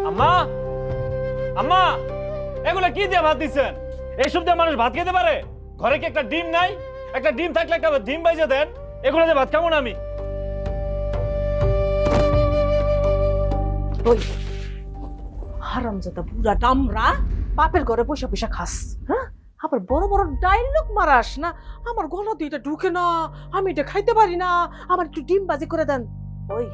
আম্মা, আম্মা, এগুলা কি দিয়ে ভাত দিচ্ছেন? এইসব দিয়ে মানুষ ভাত খেতে পারে? ঘরে কি একটা ডিম নাই? একটা ডিম থাকলে একটা ডিম বাইজে দেন। এগুলো দিয়ে ভাত খাবো না আমি। ওই হারামজাদা বুড়া ডামরা বাপের ঘরে পয়সা পয়সা খাস, হ্যাঁ? আবার বড় বড় ডায়লগ মারাস না। আমার গলা দিয়ে এটা ঢুকে না, আমি এটা খাইতে পারি না, আমার একটু ডিম বাজি করে দেন। ওই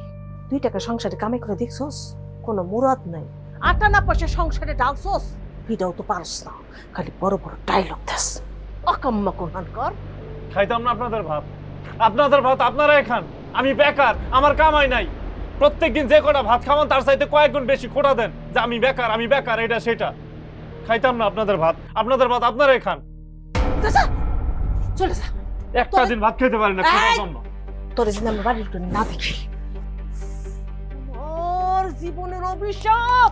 2 টাকা সংসারে কামাই করে দেখছস? কোনো মুরাদ নাই। আটা না পয়সা সংসারে ডালছস, এটাও তো পারস না। খালি বড় বড় ডায়লগ দাস, অকাম্মা কোরআন কর। খাইতাম না আপনাদের ভাত। আপনাদের ভাত আপনারাই খান। আমি বেকার, আমার কামাই নাই। প্রত্যেকদিন যে কটা ভাত খাওয়ান তার চাইতে কয়েক গুণ বেশি খোটা দেন যে আমি বেকার, এটা সেটা। খাইতাম না আপনাদের ভাত। আপনাদের ভাত আপনারাই খান। যা, চলে যা। একটা দিন ভাত খেতে পারি না খোটার জন্য। তোর জন্য আমি বাড়ির উঠোনে না দেখি। ওর জীবনের অভিশাপ।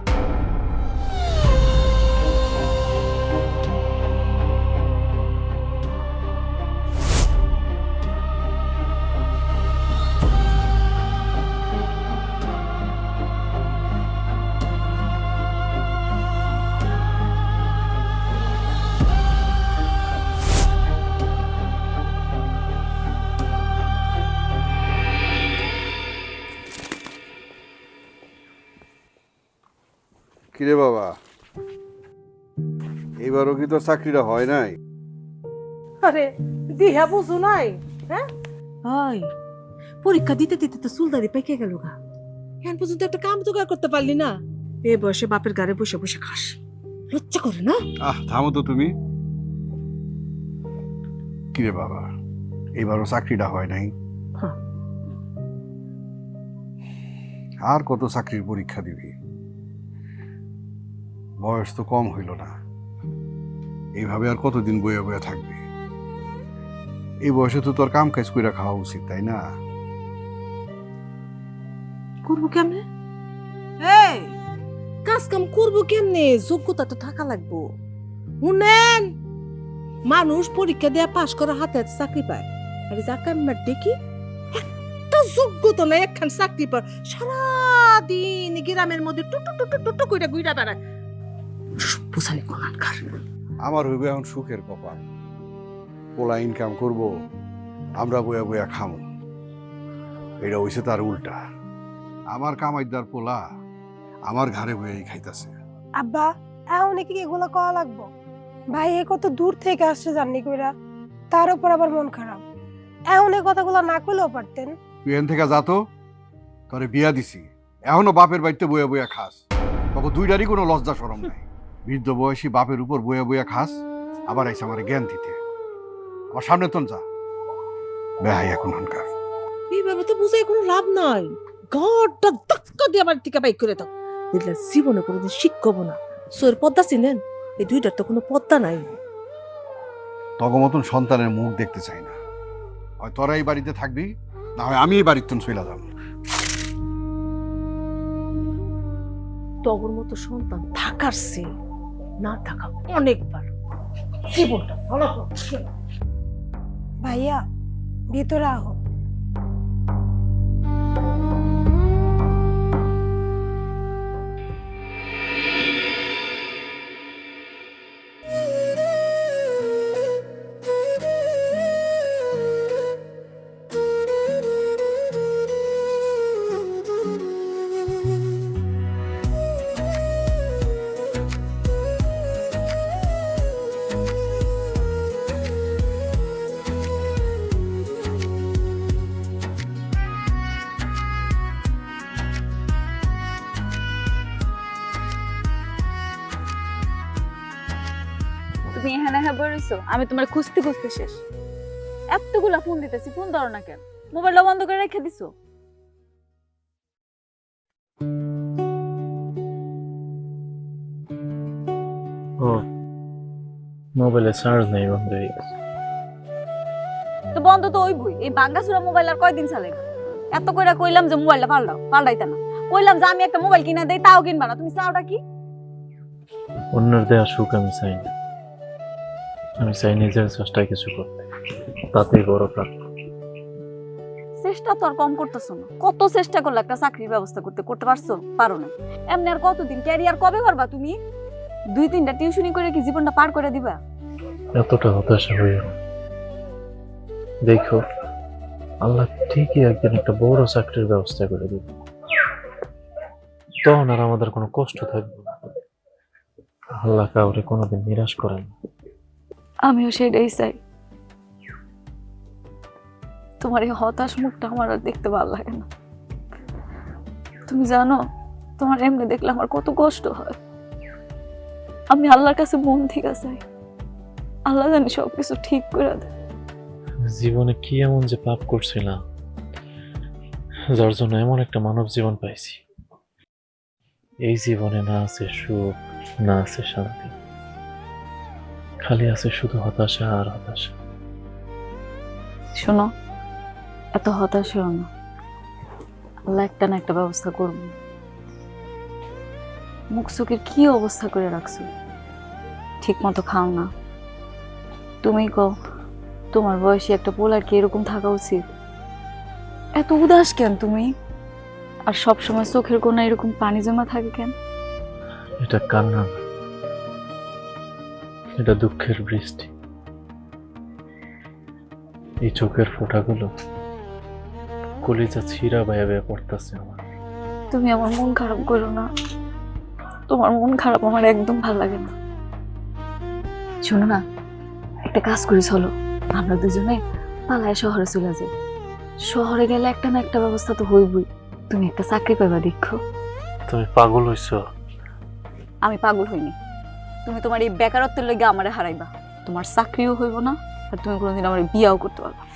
কিরে বাবা, এইবারও কি তোর চাকরিটা হয় নাই? আরে দিহা বুঝো নাই, হ্যাঁ? ওই পরীক্ষা দিতে দিতে তো চুলদারি পেকে গেল গা। এখন পর্যন্ত একটা কাম জোগাড় করতে পারলি না। এ বয়সে বাপের গাড়ি বসে বসে খাস, লজ্জা করে না? থামো তো তুমি। কিরে বাবা, এইবারও চাকরিটা হয় নাই? হ্যাঁ। আর কত চাকরির পরীক্ষা দিবি? বয়স তো কম হইল না। এইভাবে আর কতদিন বইয়া বইয়া থাকবি? এই বয়সে তো তোর কাম কাজ কইরা খাওয়া উচিত, তাই না? করবো কেমনে? এই কাজ কাম করবো কেমনে? যোগ্যতা তো থাকা লাগবো। শুনেন, মানুষ পরীক্ষা দেয়া পাশ করা হাতে হাতে চাকরি পায়। আর জাকার দেখি একটা যোগ্যতা নাই, একখান চাকরি পায়, সারাদিন গ্রামের মধ্যে টুটু টুটু টুটু কইরা ঘুরা বেড়ায়। বুঝালি কোনানকার। আমার হইবে এখন সুখের কপাল। পোলা ইনকাম করব, আমরা বইয়া বইয়া খামো। এটা হইছে তার উল্টা। আমার কামাইদার পোলা আমার ঘরে বইয়াই খাইতাছে। আব্বা, এখন কি এগুলো করা লাগবো? ভাই এ কত দূর থেকে আসছে জাননি কইরা, তার উপর আবার মন খারাপ। এখন এই কথাগুলো না কইলেও পারতেন। তুই এখান থেকে যা তো, তোরে বিয়া দিছি, এখনো বাপের বাড়িতে বইয়া বইয়া খাস। তখন দুইটারই কোনো লজ্জা শরম নাই। বৃদ্ধ বয়সী বাপের উপর বইয়া বইয়া খাস, আবার আইসা আমার জ্ঞান দিতে। আমার সামনে তন যা, বেহাই এখন হনকার। এইভাবে তো বুঝাই কোনো লাভ নাই। ঘরটা ধাক্কা দিয়ে আমার থেকে বাইক করে দাও, দেখলে জীবনে কোনোদিন শিক্ষব না। সোয়ের পদ্মা ছিলেন, এই দুইটার তো কোনো পদ্মা নাই। তখন মতন সন্তানের মুখ দেখতে চাই না। হয় তোরা এই বাড়িতে থাকবি, না হয় আমি এই বাড়ির তন চইলা যাব। তগর মতো সন্তান থাকার চেয়ে না থাকা অনেক ভালো। জীবনটা ভালো করছে। ভাইয়া, ভিতরে আহ। তুমি এখানে বলেছো, আমি তোমার খুঁজতে খুঁজতে শেষ। এতগুলা ফোন দিতেছি, ফোন ধরো না কেন? মোবাইলটা বন্ধ করে রেখে দিছো। ও মোবাইলে চার্জ নেই, বন্ধ হয়ে গেছে। তো বন্ধ তো ওই বই, এই বাঙ্গাসুরা মোবাইল আর কয়দিন চালে? এত কইরা কইলাম যে মোবাইলটা পাল্টাইতে না। কইলাম যে আমি একটা মোবাইল কিনা দেই, তাও কিনবা না। তুমি চাওটা কি? অন্যের দেওয়া সুখ আমি চাই না, আমি চাই নিজের চেষ্টায় কিছু করতে, তাতেই বড় প্রাপ্য। চেষ্টা তো আর কম করতেছো না। কত চেষ্টা করলে একটা চাকরির ব্যবস্থা করতে পারছো? পারো না। এমনি আর কতদিন ক্যারিয়ার কবে করবা তুমি? 2-3টা টিউশনি করে কি জীবনটা পার করে দিবা? এতটা হতাশা হইও না। দেখো, আল্লাহ ঠিকই একদিন একটা বড় চাকরির ব্যবস্থা করে দিবে। তখন আর আমাদের কোনো কষ্ট থাকবে না। আল্লাহ কাউরে কোনোদিন নিরাশ করেন না। আমিও সেটাই চাই। তোমার এই হতাশ মুখটা আমার আর দেখতে ভালো লাগে না। তুমি জানো, তোমার এমনি দেখলে আমার কত কষ্ট হয়। আমি আল্লাহর কাছে মন থেকে চাই, আল্লাহ জানি সবকিছু ঠিক করে দেয়। জীবনে কি এমন যে পাপ করছিলাম যার জন্য এমন একটা মানব জীবন পাইছি? এই জীবনে না আছে সুখ, না আছে শান্তি, খালি আছে শুধু হতাশা আর হতাশা। শোনো, এত হতাশ হও না। আল্লাহ একটা না একটা ব্যবস্থা করবো। মুখ চোখের কি অবস্থা করে রাখছো? ঠিক মতো খাও না। তুমি কও, তোমার বয়সী একটা পোলার কি এরকম থাকা উচিত? এত উদাস কেন তুমি? আর সব সময় চোখের কোণা এরকম পানি জমা থাকে কেন? এটা কান্না না, এটা দুঃখের বৃষ্টি। এই চোখের ফোঁটাগুলো কলিজা ছিঁড়া বেয়ে বেয়ে পড়তেছে আমার। তুমি আমার মন খারাপ করো না। তোমার মন খারাপ আমার একদম ভালো লাগে না। শোনো না, একটা কাজ করি, চলো আমরা দুজনে পালায় শহরে চলে যাই। শহরে গেলে একটা না একটা ব্যবস্থা তো হইবই। তুমি একটা চাকরি পাইবা, দেখো। তুমি পাগল হইছ? আমি পাগল হইনি। তুমি তোমার এই বেকারত্বের লেগে আমারে হারাইবা। তোমার চাকরিও হইব না, আর তুমি কোনোদিন আমার বিয়াও করতে পারবা না।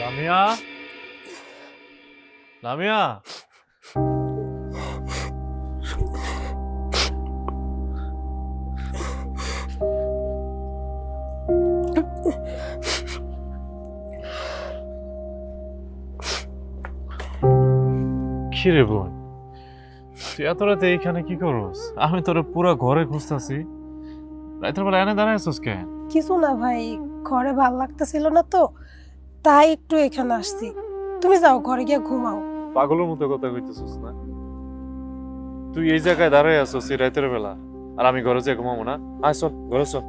লামিয়া, লামিয়া, কি রে বোন, তুই এত রাতে এইখানে কি করস? আমি তোরে পুরো ঘরে খুঁজতাছি, রাতের বেলা এনে দাঁড়ায় আছিস কেন? কিছু না ভাই, ঘরে ভাল লাগতেছিল না তো, তাই একটু এখানে আসছি। তুমি যাও, ঘরে গিয়ে ঘুমাও। পাগলের মতো কথা কইতেছিস না? তুই এই জায়গায় দাঁড়ায় আছিস এই রাতের বেলা, আর আমি ঘরে যেয়ে ঘুমাবো না? আয় চল, ঘরে চল।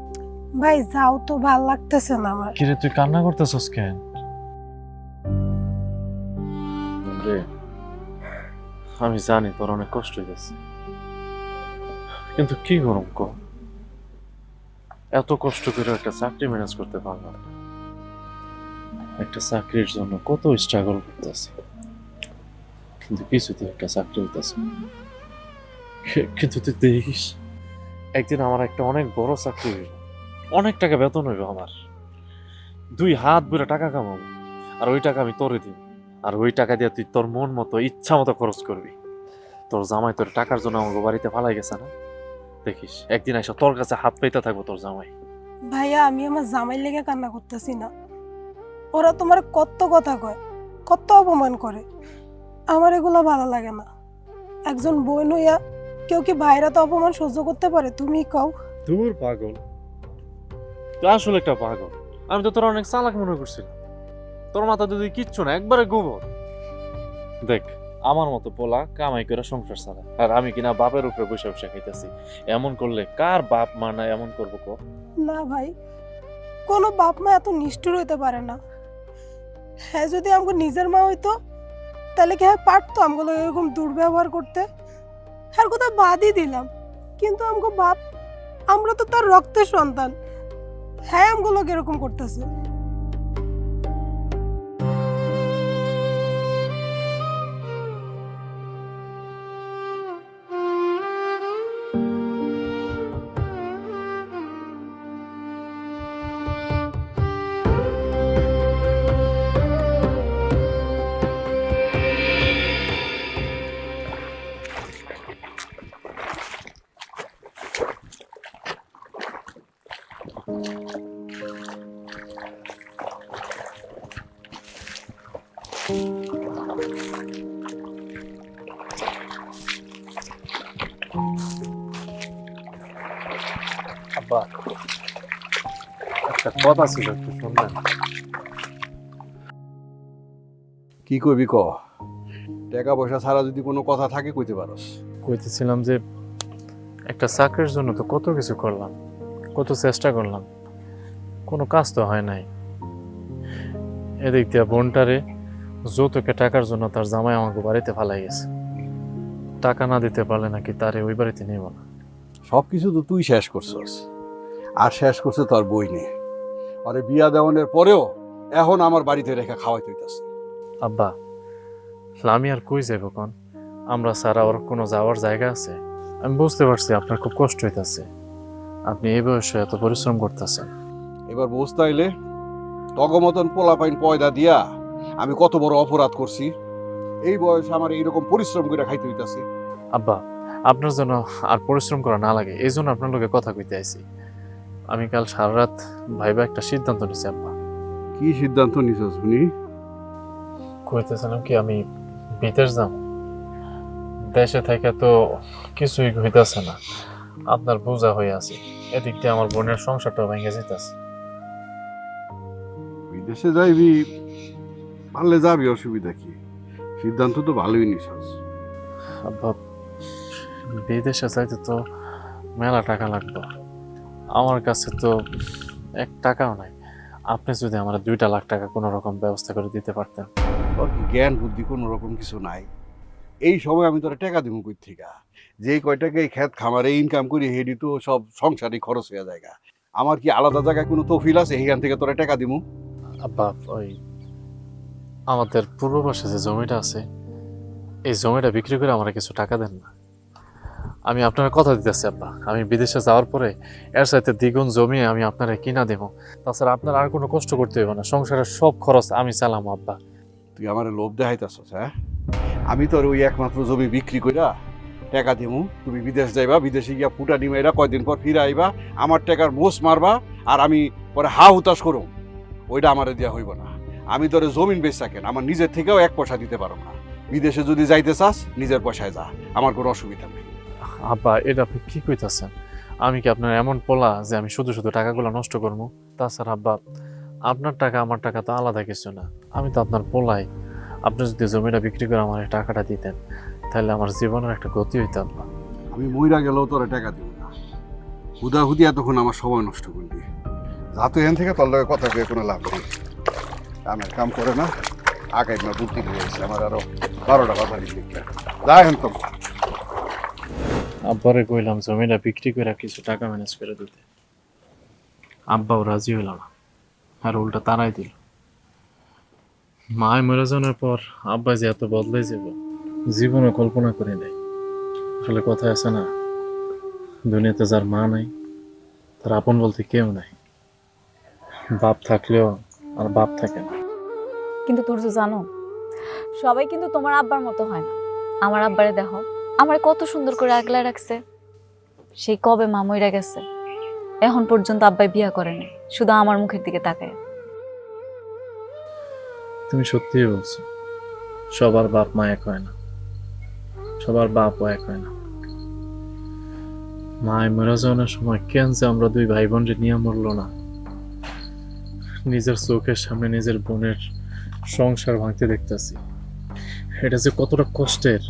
ভাই যাও তো, ভাল লাগতেছে না আমার। কিরে তুই কান্না করতেছিস কেন? রে, আমি জানি তোর অনেক কষ্ট হয়েছে, কিন্তু কি করুম ক? এত কষ্ট করে একটা চাকরি ম্যানেজ করতে পারলাম না। একটা চাকরির জন্য কত স্ট্রাগল করতেছি, কিন্তু কিছুতে একটা চাকরি হইতেছে। কিন্তু তুই দেখিস, একদিন আমার একটা অনেক বড় চাকরি হইব, অনেক টাকা বেতন হইব আমার, 2 হাত ভরে টাকা কামাবো, আর ওই টাকা আমি তোরে দিব। আর ওই টাকা দিয়ে তুই তোর মন মতো ইচ্ছা মতো খরচ করবি। তোর জামাই তোর টাকার জন্য আমার বাড়িতে ফালাই গেছে না? দেখিস একদিন এসে তোর কাছে হাত পাইতে থাকবো তোর জামাই। ভাইয়া, আমি আমার জামাই লেগে কান্না করতেছি না। ওরা তোমার কত কথা কয়, কত অপমান করে, আমার এগুলো ভালো লাগে না। একজন বোন হইয়া কেউ কি ভাইরা তো অপমান সহ্য করতে পারে? তুমি কও। দূর পাগল, তুই আসলে একটা পাগল। আমি তো তোর অনেক চালাক মনে করছিলাম। তোর মাথা যদি কিচ্ছু না, একবারে গোবর। দেখ, আমার মতো পোলা কামাই করে সংসার চালায়, আর আমি কিনা বাপের উপরে বসে বসে খাইতেছি। এমন করলে কার বাপ মা না এমন করবো ক? না ভাই, কোনো বাপ মা এত নিষ্ঠুর হইতে পারে না। হ্যাঁ, যদি আমাকে নিজের মা হইতো তাহলে কি হ্যাঁ পারতো আমগুলো এরকম দুর্ব্যবহার করতে? হ্যাঁ, কথা বাদই দিলাম, কিন্তু আমগো বাপ, আমরা তো তার রক্তের সন্তান। হ্যাঁ, আমগুলোকে এরকম করতেছে। আব্বা, একটা কথা ছিল, একটু শুনবেন? কি কইবি ক? টাকা পয়সা ছাড়া যদি কোনো কথা থাকে কইতে পারস। কইতেছিলাম যে একটা চাকরির জন্য তো কত কিছু করলাম, কত চেষ্টা করলাম, কোনো কাজ তো হয় নাই। এদিক দিয়ে বোনটারে যৌতুকে টাকার জন্য তার জামাই আমাকে বাড়িতে ফালাই গেছে। টাকা না দিতে পারলে নাকি তারে ওই বাড়িতে নেব না। সব কিছু তো তুই শেষ করছস, আর শেষ করছে তোর বই নিয়ে। আরে বিয়া দেওয়ানোর পরেও এখন আমার বাড়িতে রেখে খাওয়াইতে হইতাছে। আব্বা, আমি আর কই যাইব কোন? আমরা ছাড়া ওর কোনো যাওয়ার জায়গা আছে? আমি বুঝতে পারছি আপনার খুব কষ্ট হইতাছে, আপনি এই বয়সে এত পরিশ্রম করতেছেন। এবার বুঝতে আইলে তগ মতন পোলাপাইন পয়দা দিয়া আমি কত বড় অপরাধ করছি। এই বয়সে আমার এইরকম পরিশ্রম করে খাইতে হইতাছে। আব্বা, আপনার জন্য আর পরিশ্রম করা না লাগে এই জন্য আপনার লোকে কথা কইতে আইছি। আমি কাল সারা রাত ভাইবা একটা সিদ্ধান্ত নিছি আব্বা। কি সিদ্ধান্ত নিছস শুনি? কইতেছিলাম কি আমি বিদেশ যাব। দেশে থেকে তো কিছুই হইতাছে না, আপনার বোঝা হয়ে আছে। এদিক দিয়ে আমার বোনের সংসারটাও ভেঙে যেতেছে। বিদেশে যাইবি, পারলে যাবি, অসুবিধা কি? সিদ্ধান্ত তো ভালোই নিছস। আব্বা, বিদেশে যাইতে তো মেলা টাকা লাগবে, আমার কাছে তো 1 টাকাও নাই। আপনি যদি আমার 2 লাখ টাকা কোনো রকম ব্যবস্থা করে দিতে পারতেন। তোর কি জ্ঞান বুদ্ধি কোনো রকম কিছু নাই? এই সময় আমি তোরা টাকা দিব কই থেকে? যেই কয় টাকা এই খেত খামারে ইনকাম করি হেডি তো সব সংসারে খরচ হয়ে যায়। আমার কি আলাদা জায়গায় কোনো তফিল আছে এখান থেকে তোরা টাকা দিব? আব্বা, ওই আমাদের পূর্ব পাশে যে জমিটা আছে, এই জমিটা বিক্রি করে আমার কিছু টাকা দেন না। আমি আপনার কথা দিতেছি আব্বা, আমি বিদেশে যাওয়ার পরে এর সাথে দ্বিগুণ জমি আমি আপনারা কিনা দেব। তাছাড়া আপনার আর কোনো কষ্ট করতে হইব না, সংসারের সব খরচ আমি চালাম আব্বা। তুই আমার লোভ দেখাইতাছস? হ্যাঁ, আমি তোর ওই একমাত্র জমি বিক্রি কইরা টাকা দিমু, তুমি বিদেশ যাইবা, বিদেশে গিয়া ফুটা নিমাইরা কয়দিন পর ফিরে আইবা, আমার টাকার মোষ মারবা, আর আমি পরে হা হুতাশ করুম। ওইটা আমারে দেওয়া হইব না। আমি তোরে জমিন বেচা কেন, আমার নিজের থেকেও 1 পয়সা দিতে পারো না। বিদেশে যদি যাইতে চাস নিজের পয়সায় যা, আমার কোনো অসুবিধা নেই। আব্বা, এটা আপনি কি কইতাছেন? আমি কি আপনার এমন পোলা যে আমি শুধু শুধু টাকাগুলো নষ্ট করবো? তাছাড়া আব্বা, আপনার টাকা আমার টাকা তো আলাদা কিছু না, আমি তো আপনার পোলাই। আপনি যদি জমিটা বিক্রি করে আমার এই টাকাটা দিতেন তাহলে আমার জীবনের একটা গতি হইতো আব্বা। আমি মইরা গেলেও তোরে টাকা দিব না। হুদাহুদি এতক্ষণ আমার সময় নষ্ট করবি। যা তো এখান থেকে তোর লগে কথা কয়ে কোনো লাভ নেই। কামের কাম করে না, আগাই না বুদ্ধি হয়েছে আমার আরো 12টা কথা দিচ্ছে। যা এখন তো। আব্বারে কইলাম জমিটা বিক্রি করে কিছু টাকা ম্যানেজ করে দিতে, আব্বাও রাজি হইল না, আর উল্টা তারাই দিল। মায় মরে যাওয়ার পর আব্বা যে এত বদলাই যাব জীবনে কল্পনা করে নাই। আসলে কথা আছে না, দুনিয়াতে যার মা নাই তার আপন বলতে কেউ নাই। বাপ থাকলেও আর বাপ থাকে না। কিন্তু তুর্য জানো, সবাই কিন্তু তোমার আব্বার মতো হয় না। আমার আব্বারে দেখো, আমার কত সুন্দর করে আগলায় রাখছে। সেই কবে মা মইরা গেছে, এখন পর্যন্ত আব্বাই বিয়া করে নাই, শুধু আমার মুখের দিকে তাকায়। তুমি সত্যিই বলছো, সবার বাপ মা এক হয় না, সবার বাপও এক হয় না। মায় মরা যাওয়ার সময় কেন যে আমরা 2 ভাই বোনকে নিয়ে মরলো না? নিজের চোখের সামনে নিজের বোনের সংসার ভাঙতে দেখতেছি, এটা যে কতটা কষ্টের।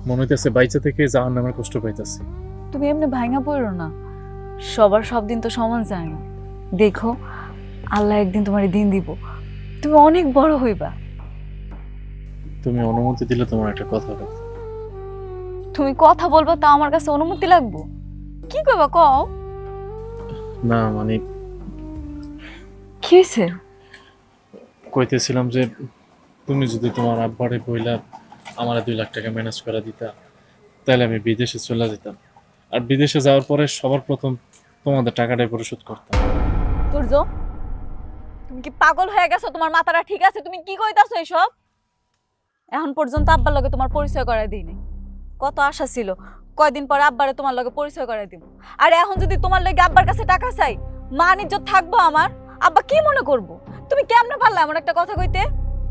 মনে হইতেছে বাইচা থেকে জাহান্নামের কষ্ট পাইতেছি। তুমি এমনি ভাঙা পড়ো না, সবার সব দিন তো সমান যায় না। দেখো, আল্লাহ একদিন তোমার দিন দিব, তুমি অনেক বড় হইবা। তুমি অনুমতি দিলে তোমার একটা কথা বলতে। তুমি কথা বলবা তা আমার কাছে অনুমতি লাগবো? কি কইবা কও? না মানে কি হয়েছে? কইতেছিলাম যে তুমি যদি তোমার আব্বারে বইলা আমার 2 লাখ টাকা ম্যানেজ করে দিতা তাহলে আমি বিদেশে চলে যেতাম, আর বিদেশে যাওয়ার পরে সবার প্রথম তোমাদের টাকাটাই পরিশোধ করতাম। তুর্য, তুমি কি পাগল হয়ে গেছো? তোমার মাথাটা ঠিক আছে? তুমি কি কইতাছো এসব? এখন পর্যন্ত আব্বার লগে তোমার পরিচয় করাই দিই নাই। কত আশা ছিল কয়দিন পরে আব্বারে তোমার লগে পরিচয় করাই দিব। আর এখন যদি তোমার লগে আব্বার কাছে টাকা চাই, মান ইজ্জত থাকবো আমার? আব্বা কি মনে করবো? তুমি কেমনে পারলা এমন একটা কথা কইতে?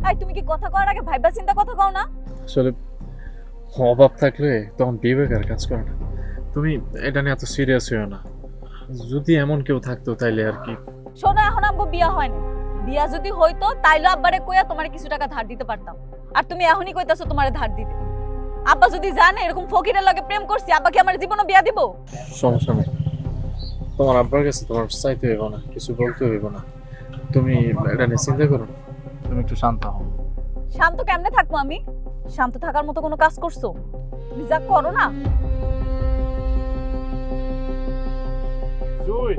এই তুমি কি কথা কওয়ার আগে ভাইবা চিন্তা কথা কও না? আসলে অভাব থাকলে তখন বিবেকের কাজ করে না। তুমি এটা নিয়ে এত সিরিয়াস হইও না। যদি এমন কেউ থাকতো তাইলে আর কি। শোনো, এখন আব্বু বিয়া হয় না। বিয়া যদি হইতো তাইলে আব্বারে কইয়া তোমারে কিছু টাকা ধার দিতে পারতাম। আর তুমি এখনই কইতাছো তোমারে ধার দিতে। আব্বা যদি জানে এরকম ফকিরের লগে প্রেম করছি, আব্বা কি আমার জীবনও বিয়া দিব? সমস্যা নেই, তোমার আব্বার কাছে তোমার চাইতে হইব না, কিছু বলতে হইব না। তুমি এটা নিয়ে চিন্তা করো না, তুমি একটু শান্ত হও। শান্ত কেমনে থাকবো আমি? শান্ত থাকার মতো কোনো কাজ করছো? তুমি যা করো না। জুই,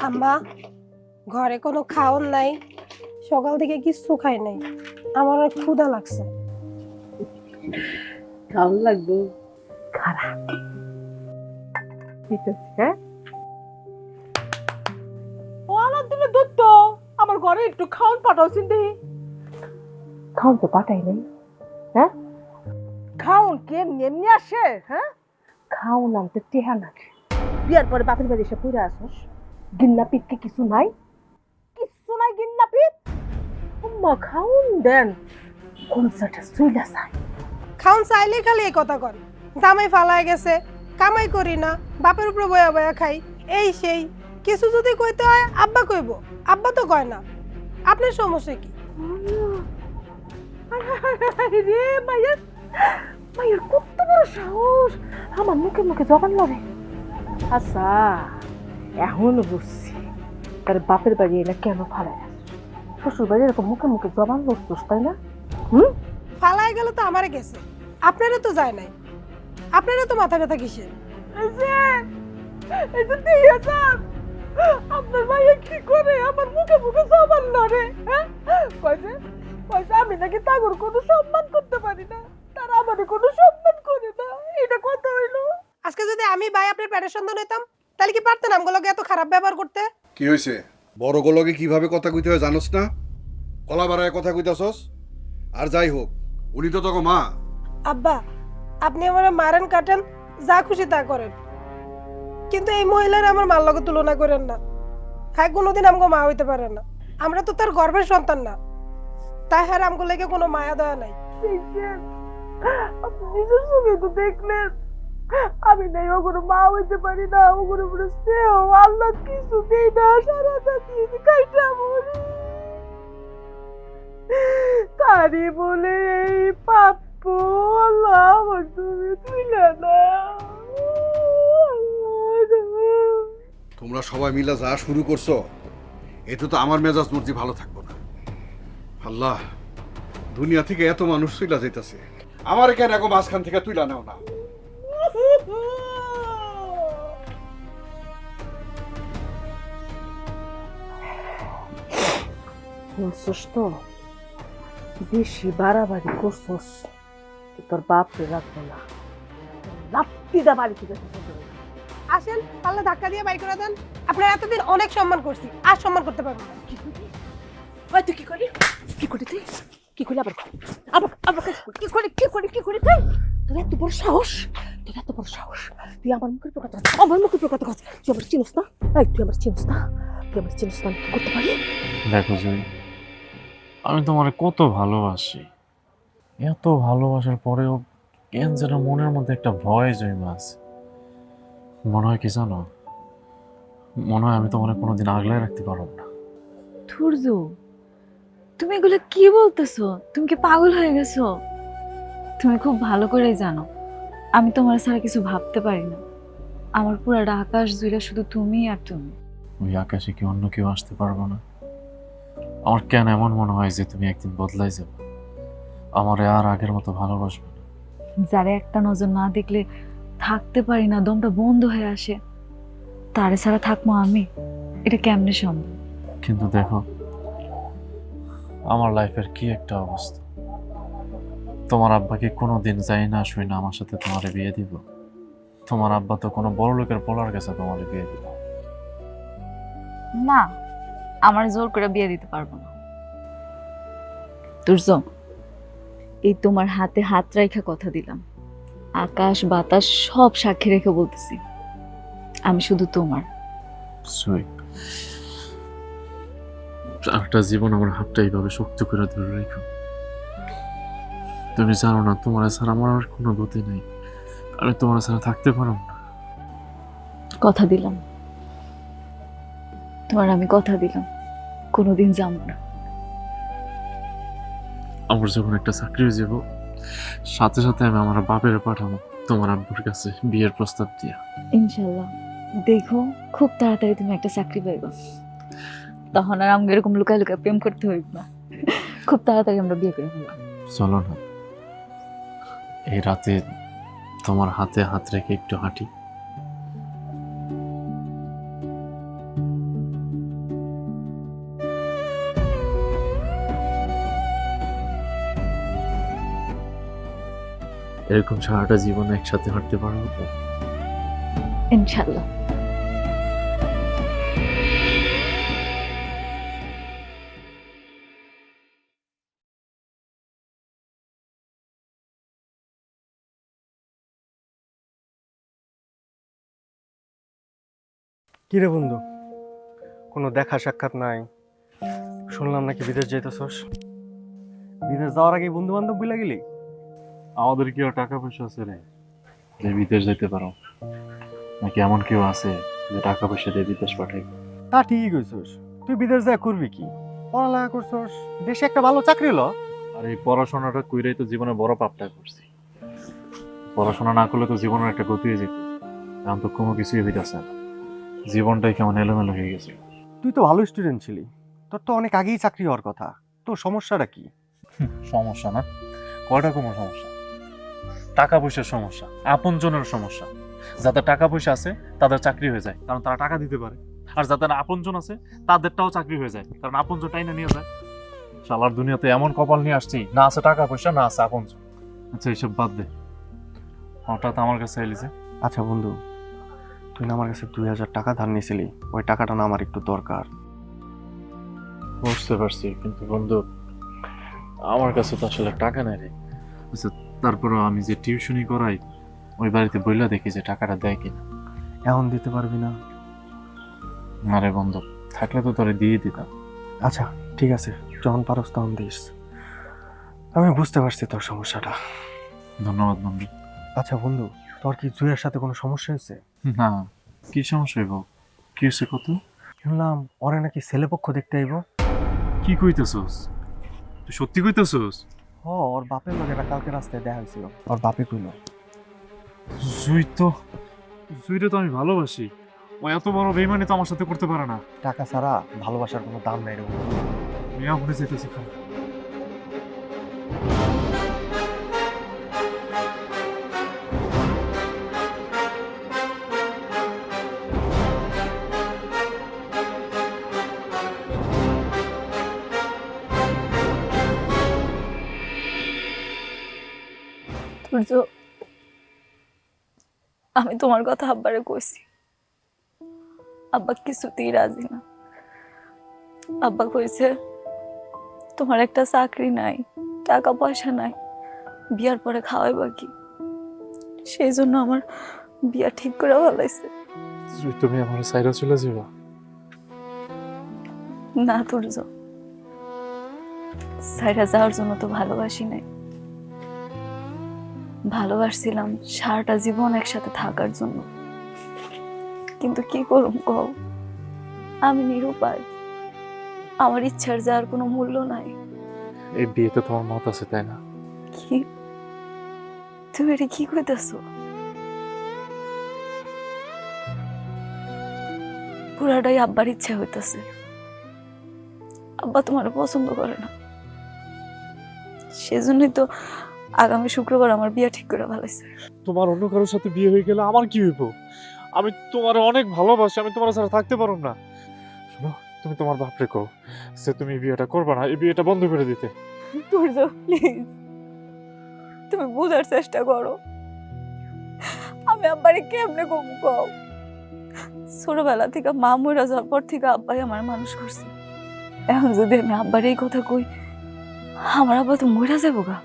আম্মা, ঘরে কোনো খাওয়ার নাই, সকাল থেকে কিচ্ছু খাই নাই, আমার অনেক ক্ষুধা লাগছে। খাওয়ান লাগবো, খারাপ ঠিক আছে। হ্যাঁ, ও আমার দিনে দুধ তো আমার ঘরে একটু খাওয়ান পাঠাও চিন্তা। খাওয়ান তো পাঠাই নাই। হ্যাঁ, খাওন কি এমনি এমনি আসে? হ্যাঁ, খাওন আনতে টেহা নাকি? বিয়ার পরে বাপের বাড়ি এসে পুরে আসস, গিন্না পিঠকে কিছু নাই, কিছু নাই গিন্না পিঠ। উম্মা খাওন দেন, কোন সাটা সুইলা চাই। খাওন চাইলে খালি এই কথা কন, জামাই ফালায় গেছে, কামাই করি না, বাপের উপরে বয়া বয়া খাই, এই সেই। কিছু যদি কইতে হয় আব্বা কইব, আব্বা তো কয় না। আপনার সমস্যা কি? রে মায়ের, মায়ের কত বড় সাহস আমার মুখে মুখে জবান লড়ে। আচ্ছা, এখন বুঝছি তার বাপের বাড়ি এলা কেন ফালায় শ্বশুর বাড়ি এরকম মুখে মুখে জবান লড়ছিস, তাই না? ফালায় গেল তো আমারে গেছে, আপনারা তো যায় নাই। আপনারা তো মাথা ব্যথা কিসের? আপনার মাইয়া কি করে আমার মুখে মুখে জবান লড়ে? কইছে কইছে আমি নাকি তাগর কোনো সম্মান করতে পারি না, তারা আমাদের কোনো সম্মান করে না। এটা কথা হইলো? আজকে যদি আমি ভাই আপনার পেটের সন্তান হইতাম, তাহলে কি পারতেন আমগুলোকে এত খারাপ ব্যবহার করতে? কি হয়েছে? বড় গোলকে কিভাবে কথা কইতে হয় জানোস না? কলা বাড়ায় কথা কইতাছস? আর যাই হোক, উনি তো তোকে মা। আব্বা, আপনি আমার মারেন কাটেন, যা খুশি তা করেন, কিন্তু এই মহিলার আমার মার লগে তুলনা করেন না। হ্যাঁ, কোনোদিন আমাকে মা হইতে পারে না। আমরা তো তার গর্ভের সন্তান না, তাই হ্যাঁ আমগো লেগে কোনো মায়া দয়া নাই। আপনি নিজের চোখে তো দেখলেন আমি নাই ওগুলো মা হইতে পারি না, ওগুলো বলে স্নেহ আল্লাহ কিছু দেই না, সারাটা দিন খাইটা মরি। তারি বলে এই পাপ্প আল্লাহ আমার তুমি তুইলা না। তোমরা সবাই মিলে যা শুরু করছো, এতে তো আমার মেজাজ মর্জি ভালো থাকবো না। আল্লাহ, দুনিয়া থেকে এত মানুষ তুইলা যাইতাছে, আমার কেন এখন মাঝখান থেকে তুইলা নাও না? বলছস তো বেশি বাড়াবাড়ি করছস, তোর বাপরে রাখবো না, লাপ্তিটা বাড়ি থেকে। আসেন, পাল্লা ধাক্কা দিয়ে বাই করে দেন। আপনার এতদিন অনেক সম্মান করছি, আর সম্মান করতে পারবো না। ওই তুই কি করলি? কি করলি তুই? কি করলি আবার? আবার আবার কি করলি? কি করলি? কি করলি তুই? তোর এত বড় সাহস, তোর এত বড় সাহস, তুই আমার মুখের প্রকাশ, আমার মুখের প্রকাশ কর। তুই আমার চিনিস না? এই তুই আমার চিনিস না? তুই আমার চিনিস না? কি করতে পারি? দেখো জয়, আমি তোমারে কত ভালোবাসি, এত ভালোবাসার পরেও কেন যেন মনের মধ্যে একটা ভয় জমে আছে। মনে হয় কি জানো, মনে হয় আমি তোমার কোনোদিন আগলায় রাখতে পারবো না। ধৈর্য, তুমি এগুলো কি বলতেছো? তুমি কি পাগল হয়ে গেছো? তুমি খুব ভালো করেই জানো আমি তোমার ছাড়া কিছু ভাবতে পারি না। আমার পুরো আকাশ জুড়ে শুধু তুমি আর তুমি। ওই আকাশে কি অন্য কেউ আসতে পারবো না? আমার কেন এমন মনে হয় যে তুমি একদিন বদলাই যাবে, আমারে আর আগের মতো ভালোবাসবে না। যারে একটা নজর না দেখলে থাকতে পারি না, দমটা বন্ধ হয়ে আসে, তারে ছাড়া থাকবো আমি? এটা কেমনে সম্ভব? কিন্তু দেখো আমার লাইফের কি একটা অবস্থা। তোমার আব্বা কি কোনোদিন যাই না শুই না আমার সাথে তোমারে বিয়ে দিব? তোমার আব্বা তো কোনো বড় লোকের পোলার কাছে তোমারে বিয়ে দিব না, আমার জোর করে বিয়ে দিতে পারবো না। তুর্য, এই তোমার হাতে হাত রাইখা কথা দিলাম, আকাশ বাতাস সব সাক্ষী রেখে বলতেছি, আমি শুধু তোমার। সই, একটা জীবন আমার হাতটা এইভাবে শক্ত করে ধরে রেখো। তুমি জানো না, তোমার ছাড়া আমার আর কোনো গতি নেই। আমি তোমার ছাড়া থাকতে পারব না। কথা দিলাম তোমার, আমি কথা দিলাম কোনোদিন যাবো না। আমার যখন একটা চাকরি হয়ে যাব, সাথে সাথে আমি আমার বাপের পাঠাবো তোমার আব্বুর কাছে বিয়ের প্রস্তাব দিয়া। ইনশাল্লাহ, দেখো খুব তাড়াতাড়ি তুমি একটা চাকরি পাইবা, তখন আর আমাকে এরকম লুকায় লুকায় প্রেম করতে হইব না। খুব তাড়াতাড়ি আমরা বিয়ে করে ফেলবো। চলো না, এই রাতে তোমার হাতে হাত রেখে একটু হাঁটি। এরকম সারাটা জীবন একসাথে হাঁটতে পারবো তো? ইনশাল্লাহ। কি রে বন্ধু, কোনো দেখা সাক্ষাৎ নাই? শুনলাম নাকি বিদেশ যাইতেছস। বিদেশ যাওয়ার আগে বন্ধু বান্ধব বুঝলা গেলি? আমাদের কি আর টাকা পয়সা আছে রে যে বিদেশ যেতে পারো? নাকি এমন কেউ আছে যে টাকা পয়সা দিয়ে বিদেশ পাঠাইবে? তা ঠিকই কইছস, তুই বিদেশ যা করবি কি? পড়ালেখা করছস, দেশে একটা ভালো চাকরি ল। আর এই পড়াশোনাটা কইরাই তো জীবনে বড় পাপটা করছি। পড়াশোনা না করলে তো জীবনের একটা গতি হয়ে যেত। এখন তো কোনো কিছুই হইতেছে না, জীবনটাই কেমন এলোমেলো হয়ে গেছে। তুই তো ভালো স্টুডেন্ট ছিলি, তোর তো অনেক আগেই চাকরি হওয়ার কথা। তোর সমস্যাটা কি? সমস্যা না, কয়টা কোনো সমস্যা? টাকা পয়সার সমস্যা, আপনজনের সমস্যা। যাদের টাকা পয়সা আছে তাদের চাকরি হয়ে যায়, কারণ তারা টাকা দিতে পারে। আর যাদের আপনজন আছে তাদেরটাও চাকরি হয়ে যায়, কারণ আপনজন টাইনা নিয়ে যায়। শালার দুনিয়াতে এমন কপাল নিয়ে আসছি, না আছে টাকা পয়সা, না আছে আপনজন। আচ্ছা এইসব বাদ দে, হঠাৎ আমার কাছে এলি যে? আচ্ছা বন্ধু, তুই না আমার কাছে 2000 টাকা ধার নিয়েছিলি, ওই টাকাটা না আমার একটু দরকার। বুঝতে পারছি, কিন্তু বন্ধু আমার কাছে তো আসলে টাকা নাই রে। আচ্ছা তারপরও আমি যে টিউশনি করাই, ওই বাড়িতে বইলা দেখি যে টাকাটা দেয় কিনা। এখন দিতে পারবি না? আরে বন্ধু, থাকলে তো তোরে দিয়ে দিতাম। আচ্ছা ঠিক আছে, যখন পারস তখন দিস। আমি বুঝতে পারছি তোর সমস্যাটা। ধন্যবাদ বন্ধু। আচ্ছা বন্ধু, তোর কি জুয়ের সাথে কোনো সমস্যা হয়েছে? না, কি সমস্যা হইব? কি হয়েছে কত? শুনলাম ওরে নাকি ছেলেপক্ষ দেখতে আইব। কি কইতেছস? তুই সত্যি কইতেছস? ওর বাপের লোকেরা কালকে রাস্তায় দেখা হয়েছিল। ওর বাপে কইল। জুইরে তো আমি ভালোবাসি, ও এত বড় বেইমানি তো আমার সাথে করতে পারে না। টাকা ছাড়া ভালোবাসার কোনো দাম নাই রে বন্ধু। মিয়া ভুলে যেতেছি খারাপ। সূর্য, আমি তোমার কথা আব্বারে কইছি, আব্বা কিছুতেই রাজি না। আব্বা কইছে তোমার একটা চাকরি নাই, টাকা পয়সা নাই, বিয়ার পরে খাওয়াইবা কি? সেই জন্য আমার বিয়া ঠিক করে ভালাইছে। জুই, তুমি আমার সাইরা চলে যাবা? না সূর্য, সাইরা যাওয়ার জন্য তো ভালোবাসি নাই, ভালোবাসছিলাম সারাটা জীবন একসাথে থাকার জন্য। কিন্তু কি করুম কও, আমি নিরুপায়, আমার ইচ্ছার যার কোনো মূল্য নাই। এই বিয়েতে তোমার মত আছে তাই না? কি তুমি এটা কি কইতাছো? পুরাটাই আব্বার ইচ্ছা হইতাছে। আব্বা তোমার পছন্দ করে না, সেজন্যই তো আগামী শুক্রবার আমার বিয়ে ঠিক করে ভালাইছে। তোমার অন্য কারোর সাথে বিয়ে হয়ে গেলে আমার কি হইব? আমি তোমার অনেক ভালোবাসি, আমি তোমার ছাড়া থাকতে পারব না। শোনো, তুমি তোমার বাপরে কও যে তুমি এই বিয়েটা করবে না, এই বিয়েটা বন্ধ করে দিতে। সূর্য প্লিজ, তুমি বুঝার চেষ্টা করো। আমি আব্বারে কেমনে কম কও? ছোটবেলা থেকে মা মরে যাওয়ার পর থেকে আব্বাই আমার মানুষ করছে। এখন যদি আমি আব্বার এই কথা কই, আমার আব্বা তো মরে যাবো গা।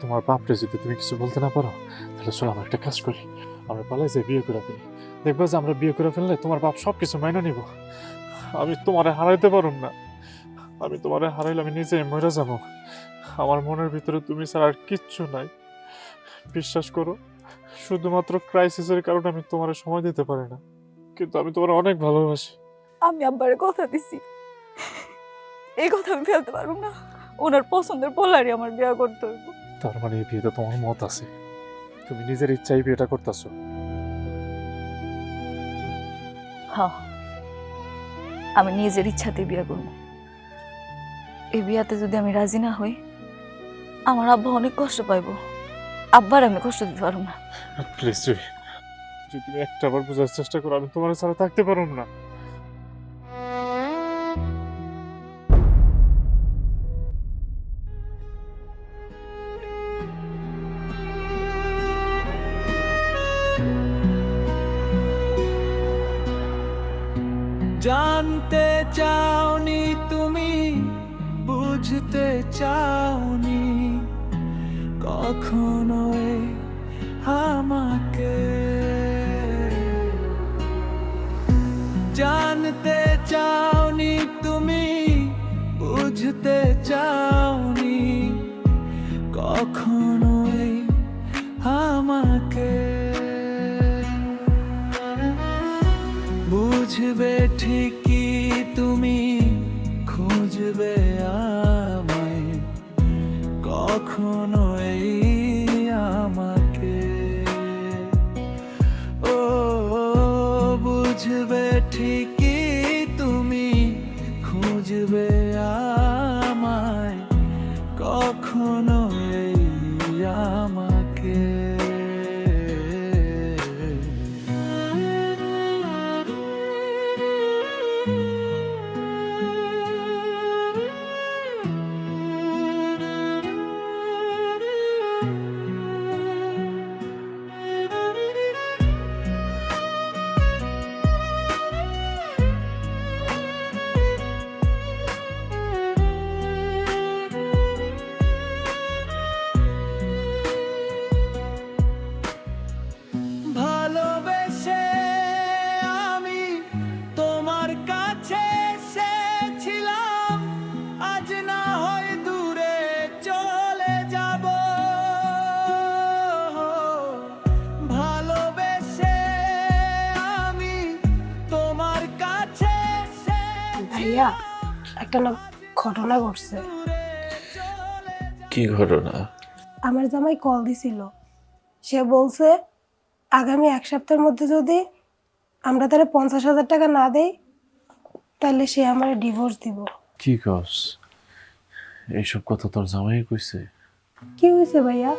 তোমার বাপরে যদি তুমি কিছু বলতে না পারো, তাহলে চলো আমরা একটা কাজ করি, আমরা পালাই যে বিয়ে করে ফেলি। দেখবা যে আমরা বিয়ে করে ফেললে তোমার বাপ সব কিছু মাইনা নিব। আমি তোমারে হারাইতে পারুম না, আমি তোমারে হারাইলে আমি নিজে মরে যাবো। আমার মনের ভিতরে তুমি ছাড়া আর কিচ্ছু নাই। বিশ্বাস করো, শুধুমাত্র ক্রাইসিসের কারণে আমি তোমার সময় দিতে পারি না, কিন্তু আমি তোমার অনেক ভালোবাসি। আমি আব্বারে কথা দিছি, এই কথা আমি ফেলতে পারবো না। ওনার পছন্দের পোলারই আমার বিয়ে করতে হইব। তার মানে এই বিয়েতে তোমার মত আছে, তুমি নিজের ইচ্ছাই বিয়েটা করতেছো। হ্যাঁ, আমি নিজের ইচ্ছাতে বিয়ে করব। এই বিয়াতে যদি আমি রাজি না হই, আমার আব্বা অনেক কষ্ট পাইব। আব্বার আমি কষ্ট দিতে পারবো না। প্লিজ যদি তুমি একটা বার বোঝার চেষ্টা করো, আমি তোমার ছাড়া থাকতে পারবো না। জানতে চাওনি তুমি, বুঝতে চাওনি কখনোই আমাকে। জানতে চাওনি তুমি, বুঝতে চাওনি কখনোই আমাকে। বুঝবে ঠিকই তুমি, খুঁজবে আমায় কখনোই আমাকে। ও বুঝবে ঠিকই তুমি, খুঁজবে আমায় কখনোই আমাকে। ভালোবেসে আমি তোমার কাছে এসেছিলাম, আজ না হয় দূরে চলে যাব। ভালোবেসে আমি তোমার কাছে ভাইয়া একটা না ঘটনা ঘটছে। কি ঘটনা? আমার জামাই কল দিছিল, সে বলছে আগামী 1 সপ্তাহের মধ্যে যদি আমরা তারে 50,000 টাকা না দেই, তাহলে সে আমার ডিভোর্স দিব। কি কস? এইসব কথা তোর জামাই কইছে? কি হয়েছে ভাইয়া,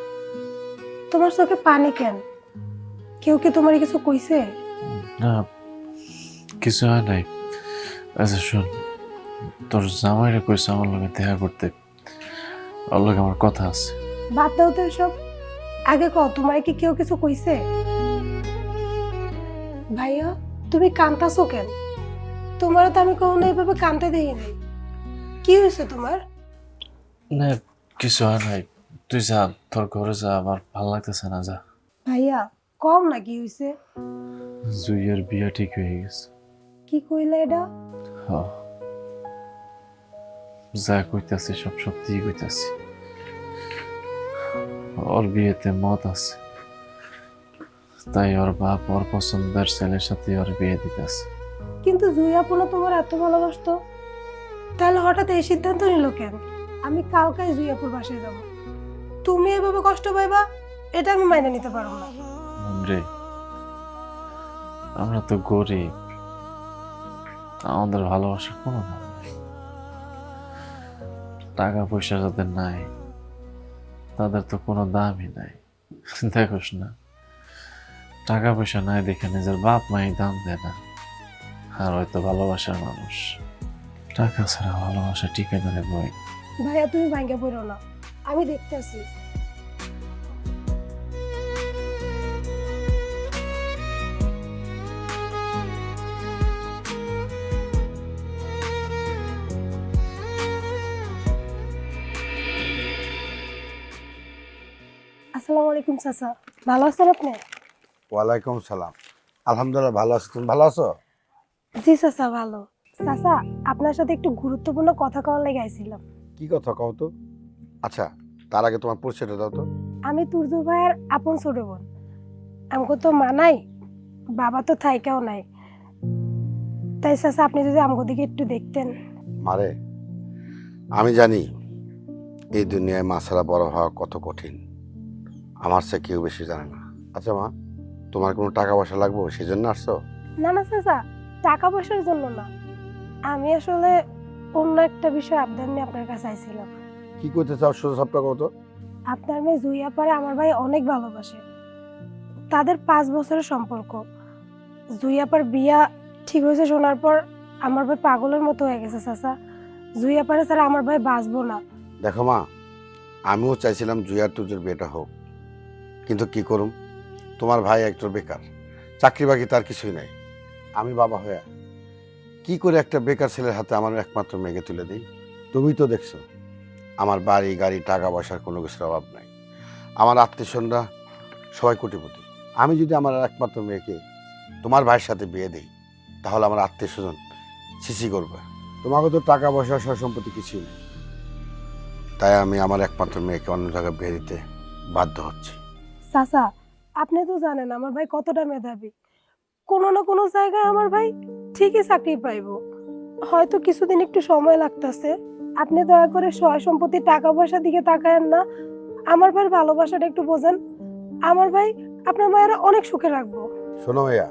তোমার চোখে পানি কেন? কেউ কি তোমার কিছু কইছে? না, কিছু হয় নাই। আচ্ছা শোন, তোর জামাইরা কইছে আমার লগে দেখা করতে, ওর লগে আমার কথা আছে। বাদ দাও তো এসব, আগে কও তোমার কি কেউ কিছু কইছে? ভাইয়া তুমি কান্তাছো কেন? তোমার তো আমি কখনো এইভাবে কানতে দেখিনি। কি হয়েছে তোমার? না, কিছু হয় নাই। তুই যা, তোর ঘরে যা, আমার ভালো লাগতেছে না। যা। ভাইয়া কম না কি হয়েছে? জুইয়ের বিয়ে ঠিক হয়ে গেছে। কি কইলে এটা? হ্যাঁ, যা কইতাছি সব সত্যি কইতাছি। ওর বিয়েতে মত আছে, তাই ওর বাপ ওর পছন্দের ছেলের সাথে ওর বিয়ে দিতেছে। কিন্তু জুই আপু না তোমার এত ভালোবাসতো, তাহলে হঠাৎ এই সিদ্ধান্ত নিল কেন? আমি কালকাই জুই আপুর বাসায় যাব, তুমি এভাবে কষ্ট পাইবা এটা আমি মাইনে নিতে পারবো না। রে, আমরা তো গরিব, আমাদের ভালোবাসার কোনো দাম নেই। টাকা পয়সা যাদের নাই তাদের তো কোনো দামই নাই। দেখোস না, টাকা পয়সা নাই দেখে নিজের বাপ মাই দাম দেয় না, আর হয়তো ভালোবাসার মানুষ। টাকা ছাড়া ভালোবাসা টিকে না রে বই। ভাইয়া তুমি ভাঙ্গে পড়ো না, আমি দেখতেছি। আসসালামু আলাইকুম চাচা, ভালো আছেন আপনি? ওয়ালাইকুম সালাম। আলহামদুলিল্লাহ ভালো আছি, তুমি ভালো আছো? জি চাচা ভালো। চাচা, আপনার সাথে একটু গুরুত্বপূর্ণ কথা কওয়ার লেগে আইছিলাম। কি কথা কও তো? আচ্ছা, তার আগে তোমার পরিচয়টা দাও তো। আমি তুর্জু ভাইয়ের আপন ছোট বোন। আমগো তো মানাই, বাবা তো থাইকাও নাই। তাই চাচা, আপনি যদি আমগো দিকে একটু দেখতেন। মারে, আমি জানি এই দুনিয়ায় মা ছাড়া বড় হওয়া কত কঠিন। আমার চেয়ে কেউ বেশি জানে না। আচ্ছা মা, তোমার কোনো টাকা পয়সা লাগবে সেই জন্য আসছো? না না চাচা, টাকা পয়সার জন্য না। আমি আসলে অন্য একটা বিষয় আবদার নিয়ে আপনার কাছে আইছিলাম। কি করতে চাও শুধু সবটা কত? আপনার মেয়ে জুইয়া পারে আমার ভাই অনেক ভালোবাসে। তাদের 5 বছরের সম্পর্ক। জুইয়াপার বিয়া ঠিক হয়েছে শোনার পর আমার ভাই পাগলের মতো হয়ে গেছে চাচা। জুইয়াপারে ছাড়া আমার ভাই বাঁচবো না। দেখো মা, আমিও চাইছিলাম জুয়ার তুজোর বিয়েটা হোক, কিন্তু কি করুম, তোমার ভাই একটু বেকার, চাকরি বাকরি তার কিছুই নাই। আমি বাবা হয়ে কি করে একটা বেকার ছেলের হাতে আমার একমাত্র মেয়েকে তুলে দিই? তুমি তো দেখছো আমার বাড়ি গাড়ি টাকা পয়সার কোনো কিছুর অভাব নাই। আমার আত্মীয়স্বজনরা সবাই কোটিপতি। আমি যদি আমার একমাত্র মেয়েকে তোমার ভাইয়ের সাথে বিয়ে দিই, তাহলে আমার আত্মীয়স্বজন ছিছি করবে। তোমাকে তো টাকা পয়সা সহ সম্পত্তি কিছুই নেই। তাই আমি আমার একমাত্র মেয়েকে অন্য জায়গায় বিয়ে দিতে বাধ্য হচ্ছি। চাচা, আপনি তো জানেন আমার ভাই কতটা মেধাবী। কোনো না কোনো জায়গায় আমার ভাই ঠিকই চাকরি পাইবো। হয়তো কিছুদিন একটু সময় লাগতেছে। আপনি দয়া করে সয় সম্পত্তি টাকা পয়সার দিকে তাকায়েন না। আমার ভাইয়ের ভালোবাসাটা একটু বোঝেন। আমার ভাই আপনার মায়েরা অনেক সুখে রাখবো। শোনো ভাইয়া,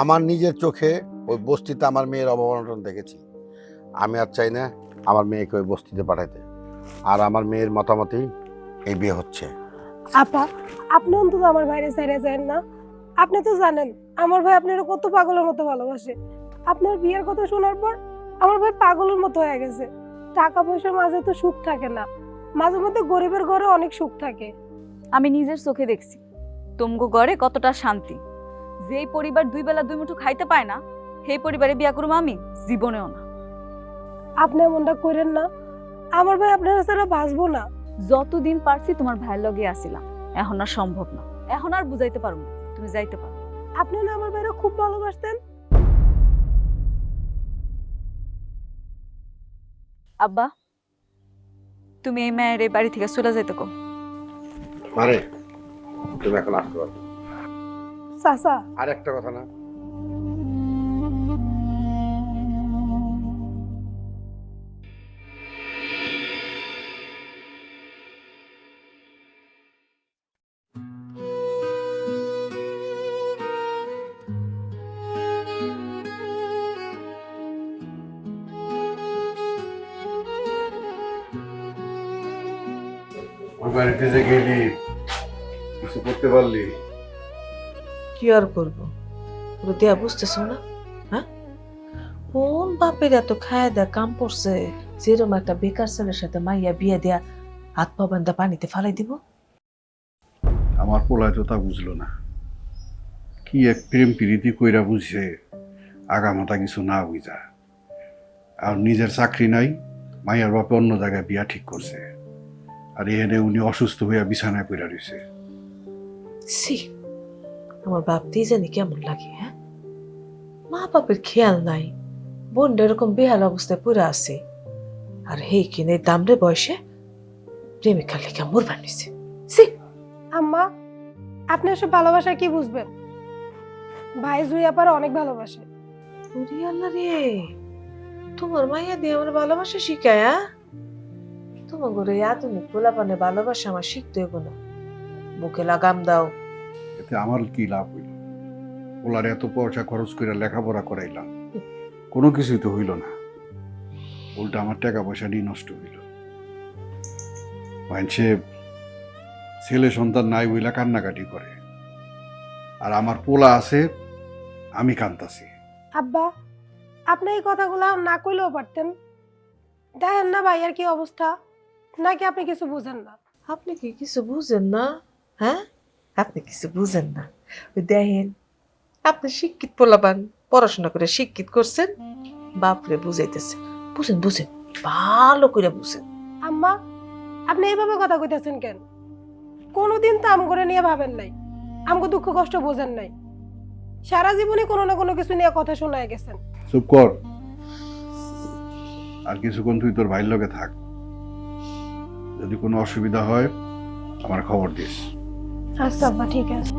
আমার নিজের চোখে ওই বস্তিতে আমার মেয়ের অবমাননা দেখেছি। আমি আর চাই না আমার মেয়েকে ওই বস্তিতে পাঠাইতে। আর আমার মেয়ের মতামতেই এই বিয়ে হচ্ছে। আপা, আপনি অন্তত আমার ভাইরে ছেড়ে যান না। আপনি তো জানেন আমার ভাই আপনার কত পাগলের মতো ভালোবাসে। আপনার বিয়ের কথা শোনার পর আমার ভাই পাগলের মতো হয়ে গেছে। টাকা পয়সার মাঝে তো সুখ থাকে না, মাঝে মধ্যে গরিবের ঘরে অনেক সুখ থাকে। আমি নিজের চোখে দেখছি তুমগো ঘরে কতটা শান্তি। যেই পরিবার 2 বেলা 2 মুঠো খাইতে পায় না, সেই পরিবারে বিয়া করবো আমি জীবনেও না। আপনি এমনটা করেন না, আমার ভাই আপনার ছাড়া বাঁচবো না। যতদিন পারছি তোমার ভাইয়ের লগে আসিলাম, এখন আর সম্ভব না। এখন আর বুঝাইতে পারবো না, তুমি যাইতে পারো। আপনি না আমার ভাইরা খুব ভালোবাসতেন। আব্বা, তুমি এই মায়ের এই বাড়ি থেকে চলে যাইতে কো। আরে তুমি এখন আসতে পারো। চাচা, আর একটা কথা না, ওই বাড়িতে যে গেলি কিছু করতে পারলি? কি আর করবো, ওরা দেয়া বুঝতেছ না? হ্যাঁ, কোন বাপের এত খায় দেয়া কাম পড়ছে যেরকম একটা বেকার ছেলের সাথে মাইয়া বিয়ে দেয়া হাত পা বান্ধা পানিতে ফালাই দিব? আমার পোলায় তো তা বুঝলো না। কি এক প্রেম প্রীতি কইরা বুঝছে, আগামাতা কিছু না বুঝা। আর নিজের চাকরি নাই, মাইয়ার বাপে অন্য জায়গায় বিয়া ঠিক করছে। আর এখানে উনি অসুস্থ হইয়া বিছানায় পড়ে রয়েছে। সি, আমার ভাবতেই জানি কেমন লাগে। হ্যাঁ, মা বাপের খেয়াল নাই, বোনটা এরকম বেহাল অবস্থায় পড়ে আছে, আর হেই কিনে দামরে বয়সে প্রেমিকার লেখা মরবার নিছে। সি, আম্মা, আপনি এসব ভালোবাসা কি বুঝবেন? ভাই জুইয়াপার অনেক ভালোবাসে। ওরে আল্লাহ রে, তোমার মাইয়া দিয়ে আমার ভালোবাসা শিখায়? তোমার ঘরে আধুনিক পোলাপানে ভালোবাসা আমার শিখতে হইব না, মুখে লাগাম দাও। এতে আমার কি লাভ হইল? ওলার এত পয়সা খরচ করে লেখাপড়া করাইলাম, কোনো কিছুই তো হইল না। উল্টা আমার টাকা পয়সা নিয়ে নষ্ট হইল। মানুষে ছেলে সন্তান নাই বইলা কান্নাকাটি করে, আর আমার পোলা আছে, আমি কান্তাছি। আব্বা, আপনি এই কথাগুলো না কইলেও পারতেন। দেখেন না ভাইয়ার কি অবস্থা, নাকি আপনি কিছু বুঝেন না? আপনি কি কিছু বুঝেন না? হ্যাঁ, আপনি কিছু বুঝেন না। ওই দেখেন, আপনি শিক্ষিত পোলাপান, পড়াশোনা করে শিক্ষিত করছেন, বাপরে বুঝাইতেছে। বুঝেন বুঝেন, ভালো করে বুঝেন। আম্মা, আপনি এইভাবে কথা কইতেছেন কেন? কোনোদিন তো আমগরে নিয়ে ভাবেন নাই, আমগো দুঃখ কষ্ট বোঝেন নাই। সারা জীবনে কোনো না কোনো কিছু নিয়ে কথা শোনায় গেছেন। চুপ কর, আর কিছুক্ষণ তুই তোর ভাইয়ের লগে থাক। যদি কোনো অসুবিধা হয় আমার খবর দিস। আচ্ছা আব্বা, ঠিক আছে।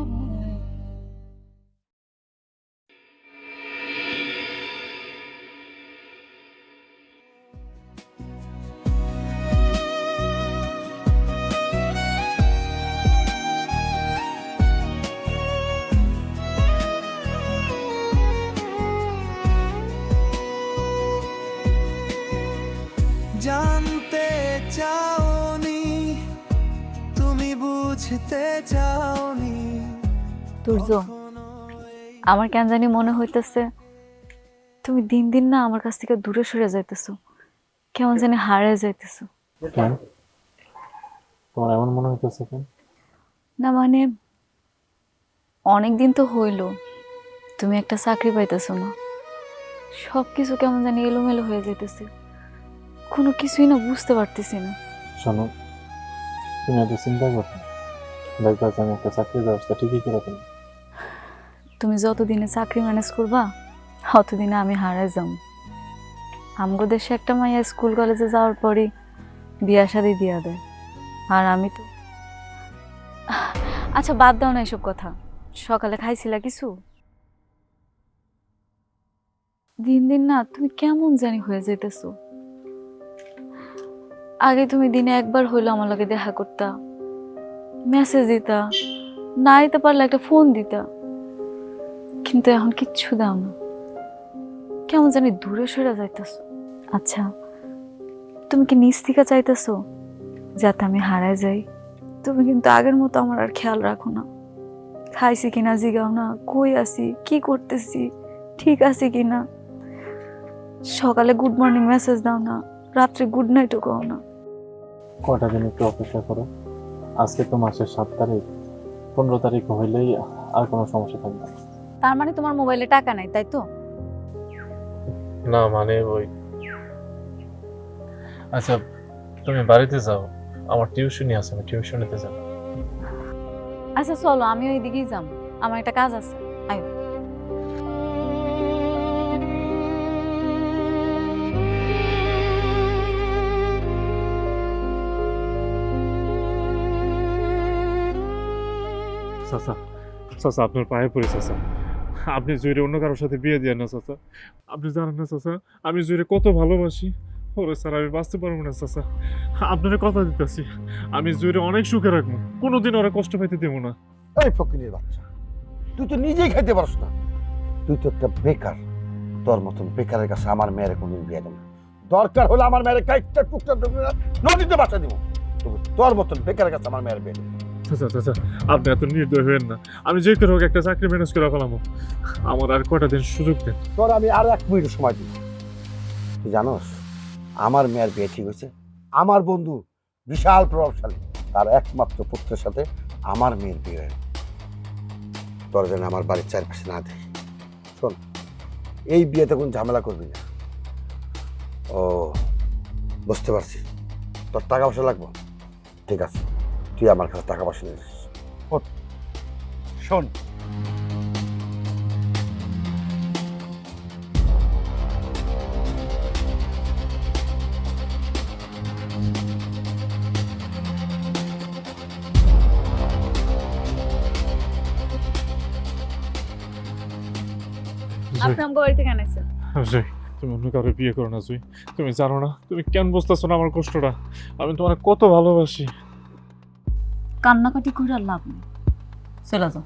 জানতে চাওনি, তুমি বুঝতে চাওনি। তুর্য, আমার কেন জানি মনে হইতেছে তুমি দিন দিন না আমার কাছ থেকে দূরে সরে যাইতেছো, কেমন জানি হারিয়ে যাইতেছো। কেন তোমার এমন মনে হইতেছে কেন? না মানে অনেকদিন তো হইলো তুমি একটা চাকরি পাইতেছো না, সবকিছু কেমন জানি এলোমেলো হয়ে যাইতেছে, কোনো কিছুই না বুঝতে পারতেছি না। শোনো, তুমি এত চিন্তা করো না, দেখবা যে আমি একটা চাকরির ব্যবস্থা ঠিকই করে ফেলবো। তুমি যতদিনে চাকরি ম্যানেজ করবা অতদিনে আমি হারাই যাম। আমগো দেশে একটা মাইয়া স্কুল কলেজে যাওয়ার পরই বিয়া শাদি দিয়া দেয়, আর আমি তো। আচ্ছা বাদ দাও না এসব কথা, সকালে খাইছিলা কিছু? দিন দিন না তুমি কেমন জানি হয়ে যাইতেছো। আগে তুমি দিনে একবার হইলো আমার লগে দেখা করতা, মেসেজ দিতা, না দিতে পারলে একটা ফোন দিতা, কিন্তু এখন কিচ্ছু দাও না, কেমন জানি দূরে সরে যাইতেছো। আচ্ছা তুমি কি নিজ থেকে চাইতেছো যাতে আমি হারায় যাই? তুমি কিন্তু আগের মতো আমার আর খেয়াল রাখো না, খাইছি কিনা জিগাও না, কই আছি, কি করতেছি, ঠিক আছে কিনা। সকালে গুড মর্নিং মেসেজ দাও না, রাত্রে গুড নাইটও কও না। কটা দিন একটু অপেক্ষা করো, আজকে তো মাসের 7 তারিখ, 15 তারিখ হইলেই আর কোনো সমস্যা থাকবে না। তার মানে তোমার মোবাইলে টাকা নাই, তাই তো? না মানে ওই, আচ্ছা তুমি বাড়িতে যাও, আমার টিউশনি আছে, আমি টিউশনিতে যাব। আচ্ছা চলো, আমি ওই দিকেই যাম, আমার একটা কাজ আছে। আয় চাচা, চাচা আপনার পায়ে পড়ে চাচা, আপনি জুইরে অন্য কারোর সাথে বিয়ে দিয়ে না চাচা। আপনি জানেন না চাচা আমি জুইরে কত ভালোবাসি। ওরে স্যার আমি বাঁচতে পারবো না চাচা, আপনার কথা দিতেছি, আমি জুইরে অনেক সুখে রাখবো, কোনোদিন ওরা কষ্ট পাইতে দেবো না। এই ফকিনীর বাচ্চা, তুই তো নিজেই খাইতে পারস না, তুই তো একটা বেকার। তোর মতন বেকারের কাছে আমার মেয়ের কোনদিন বিয়ে দেব না। দরকার হলে আমার মেয়ের কাইটটা টুকটা নদীতে বাঁচা দিব, তবে তোর মতন বেকারের কাছে আমার মেয়ের বিয়ে দেব না। চাচা চাচা আপনি এত নির্দয় হবেন না, আমি যে করে হোক একটা চাকরি ম্যানেজ করে ফেলাম, আমার আর কটা দিন সুযোগ দেন। তোর আমি আর 1 মিনিট সময় দিব। তুই জানোস আমার মেয়ের বিয়ে ঠিক হয়েছে, আমার বন্ধু বিশাল প্রভাবশালী, তার একমাত্র পুত্রের সাথে আমার মেয়ের বিয়ে হয়। তোর যেন আমার বাড়ির চারপাশে না দেখি। শোন, এই বিয়েতে কোনো ঝামেলা করবি না। ও বুঝতে পারছি, তোর টাকা পয়সা লাগবে, ঠিক আছে, তুই আমার কাছে টাকা পয়সা নিস। শোন, আপনি আমার বাড়িতে কেন আছেন? জয়, তুমি অন্য কারো বিয়ে করো না জয়, তুমি জানো না তুমি কেন বুঝতেছো না আমার কষ্টটা, আমি তোমার কত ভালোবাসি। কান্নাকাটি করে আর লাভ নেই, চলে যাও,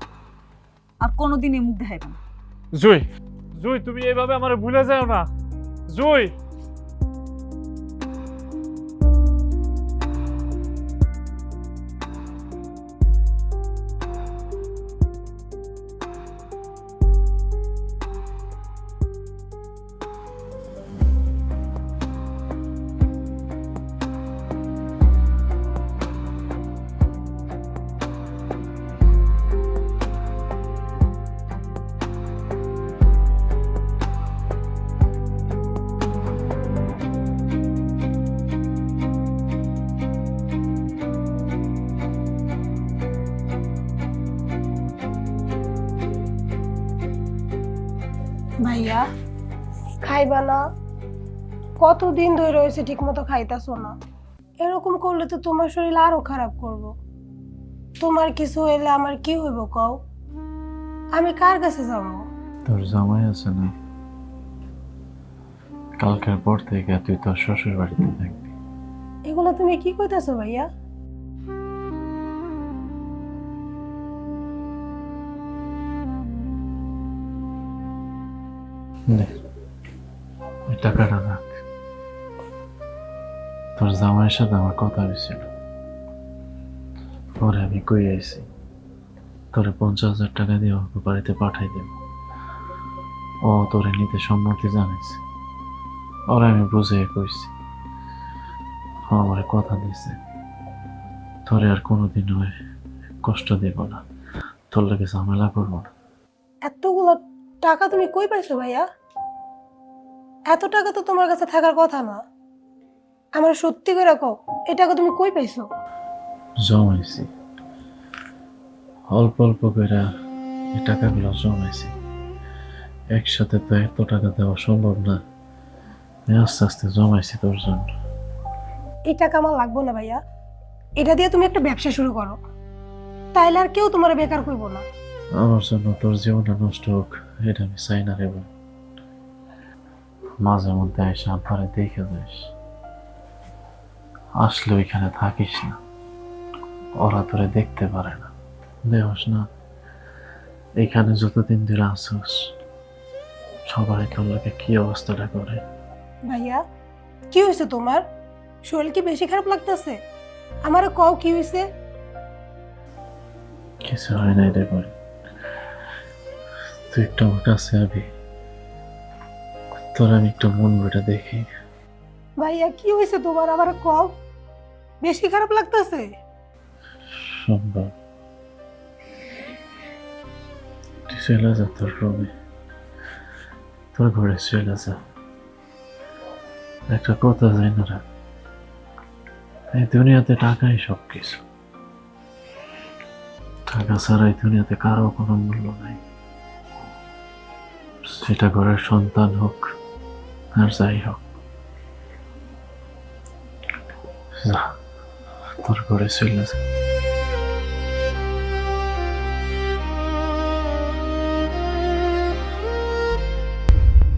আর কোনোদিন এই মুখ দেখাইবে না। জয়, জয় তুমি এইভাবে আমার ভুলে যাও না জয়। ভাইয়া খাইবা না? কতদিন ধরে রয়েছে ঠিক মতো খাইতাছো না। এরকম করলে তো তোমার শরীর আরো খারাপ করব। তোমার কিছু হইলে আমার কি হইব কও? আমি কার কাছে যাবো? তোর জামাই আছে না, কালকের পর থেকে তুই তোর শ্বশুর বাড়িতে থাকবি। এগুলো তুমি কি কইতাছো ভাইয়া? নে, ওই টাকাটা রাখ। তোর জামাইয়ের সাথে আমার কথা হয়েছিল, পরে আমি কই আইছি তোরে 50,000 টাকা দিয়ে ওকে বাড়িতে পাঠাই দেব। ও তোরে নিতে সম্মতি জানাইছে, ওরা আমি বুঝিয়ে কইছি। ও আমার কথা দিছে তোরে আর কোনোদিন হয় কষ্ট দেব না, তোর লাগে ঝামেলা করবো না। এতগুলো টাকা তুমি কই পাইছো ভাইয়া? এত টাকা তো তোমার কাছে থাকার কথা না। আমার সত্যি করে কও, এই টাকা তুমি কই পাইছো? জমাইছি অল্প অল্প করে, এই টাকাগুলো জমাইছি। একসাথে তো এত টাকা দেওয়া সম্ভব না, আস্তে আস্তে জমাইছি তোর জন্য। এই টাকা আমার লাগবে না ভাইয়া, এটা দিয়ে তুমি একটা ব্যবসা শুরু করো, তাইলে আর কেউ তোমার বেকার কইব না। আমার জন্য তোর জীবনটা নষ্ট হোক এটা আমি চাই না রে বোন। মাঝে মধ্যে এসে আব্বারে দেখে যাস, আসলে ওইখানে থাকিস না, ওরা তোরে দেখতে পারে না। দেহস না এখানে যতদিন ধরে আসোস সবাই তোর লোকে কি অবস্থাটা করে। ভাইয়া কি হয়েছে তোমার? শরীর কি বেশি খারাপ লাগতেছে? আমারে কও কি হয়েছে? কিছু হয় নাই রে বোন, তুই একটু আমার কাছে আবি, তোর আমি একটু মন বইটা দেখি। ভাইয়া কি হয়েছে তোমার? আমারে কও, বেশি খারাপ লাগতেছে? সম্ভব তুই চলে যা তোর রুমে, তোর ঘরে চলে যা। একটা কথা যাই না রাখ, এই দুনিয়াতে টাকাই সব কিছু, টাকা ছাড়া এই দুনিয়াতে কারো কোনো মূল্য নাই। সেটা ঘরের সন্তান হোক আর যাই হোক, যা তোর ঘরে চলে যা।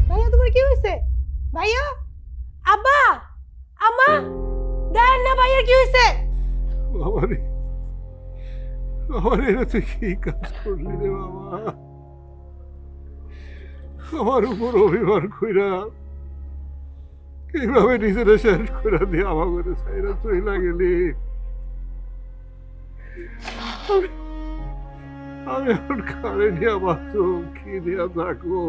ভাইয়া তোমার কি হয়েছে? ভাইয়া, আব্বা, আম্মা, দেন না ভাইয়া কি হয়েছে? বাবারে, বাবারে, এটা তুই কি কাজ করলি রে বাবা? আমার উপর অভিমান কইরা এইভাবে নিজেরা শেষ করে দিয়ে আমার ঘরে সাইরা চইলা গেলি। আমি এখন কারে নিয়ে বাঁচো, কি নিয়ে থাকবো?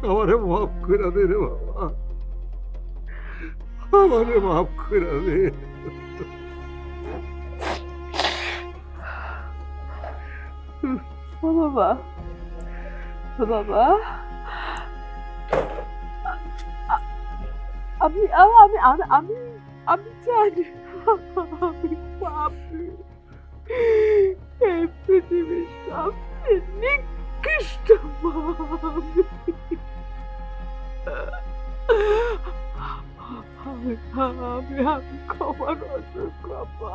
আমারে মাফ করে দে রে বাবা, আমারে মাফ করে দে। ও বাবা, ও বাবা, আমি আমি আমি আমি আমি আমি জানি আমি পাপী, এই পৃথিবীর সবচেয়ে নিকৃষ্ট পাপী। আমি আমি আমি ক্ষমা করছো বাবা,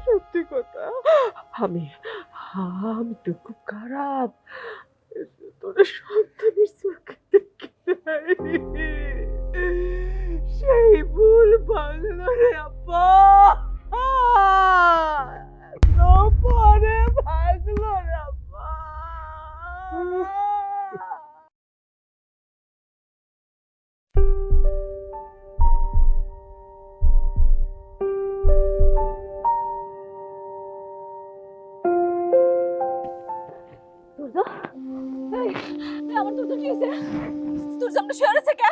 সত্যি কথা। আমি আমি তো খুব খারাপ, তোর সন্তানের চোখে দেখি নাই। সেই ভুল ভাঙলো রে আব্বা, পরে ভাঙলো রে আব্বা। আমার তো কি হয়েছে? তোর সামনে শুয়ে রয়েছে কে?